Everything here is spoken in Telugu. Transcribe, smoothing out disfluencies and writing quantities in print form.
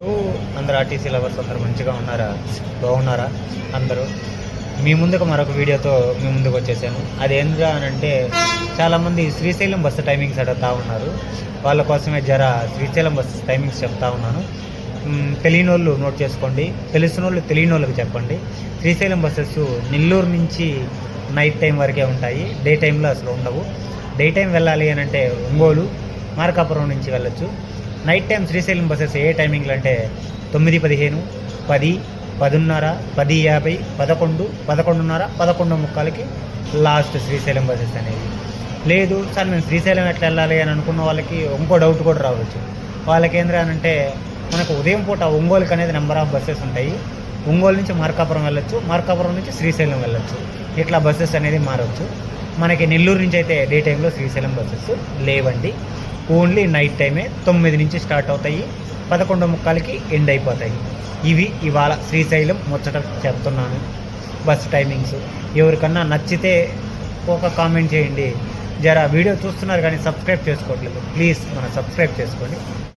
అందరు ఆర్టీసీ లవర్స్ అందరూ మంచిగా ఉన్నారా? బాగున్నారా అందరూ? మీ ముందుకు మరొక వీడియోతో మీ ముందుకు వచ్చేసాను. అది ఏంద్రా అని అంటే, చాలామంది శ్రీశైలం బస్సు టైమింగ్స్ అడుగుతూ ఉన్నారు. వాళ్ళ కోసమే శ్రీశైలం బస్సు టైమింగ్స్ చెప్తా ఉన్నాను. తెలియని వాళ్ళు నోట్ చేసుకోండి, తెలిసిన వాళ్ళు తెలియని వాళ్ళకి చెప్పండి. శ్రీశైలం బస్సెస్ నెల్లూరు నుంచి నైట్ టైం వరకే ఉంటాయి, డే టైంలో అసలు ఉండవు. డే టైం వెళ్ళాలి అని అంటే ఒంగోలు, మార్కాపురం నుంచి వెళ్ళొచ్చు. నైట్ టైం శ్రీశైలం బస్సెస్ ఏ టైమింగ్లు అంటే 9:15, 10, 10:30, 10:50, 11, 11:30, 11:45కి లాస్ట్ శ్రీశైలం బస్సెస్ అనేది. లేదు సార్ మేము శ్రీశైలం ఎట్లా వెళ్ళాలి అని అనుకున్న వాళ్ళకి ఇంకో డౌట్ కూడా రావచ్చు. వాళ్ళకి ఏంద్రా అని అంటే, మనకు ఉదయం పూట ఒంగోలుకి అనేది నెంబర్ ఆఫ్ బస్సెస్ ఉంటాయి. ఒంగోలు నుంచి మార్కాపురం వెళ్ళొచ్చు, మార్కాపురం నుంచి శ్రీశైలం వెళ్ళొచ్చు. ఇట్లా బస్సెస్ అనేది మారవచ్చు. మనకి నెల్లూరు నుంచి అయితే డే టైంలో శ్రీశైలం బస్సెస్ లేవండి. ఓన్లీ నైట్ టైమే 9 నుంచి స్టార్ట్ అవుతాయి, 11:30కి ఎండ్ అయిపోతాయి. ఇవి ఇవాళ శ్రీశైలం ముచ్చట చెప్తున్నాను బస్ టైమింగ్స్. ఎవరికన్నా నచ్చితే ఒక కామెంట్ చేయండి. వీడియో చూస్తున్నారు కానీ సబ్స్క్రైబ్ చేసుకోవట్లేదు, ప్లీజ్ సబ్స్క్రైబ్ చేసుకోండి.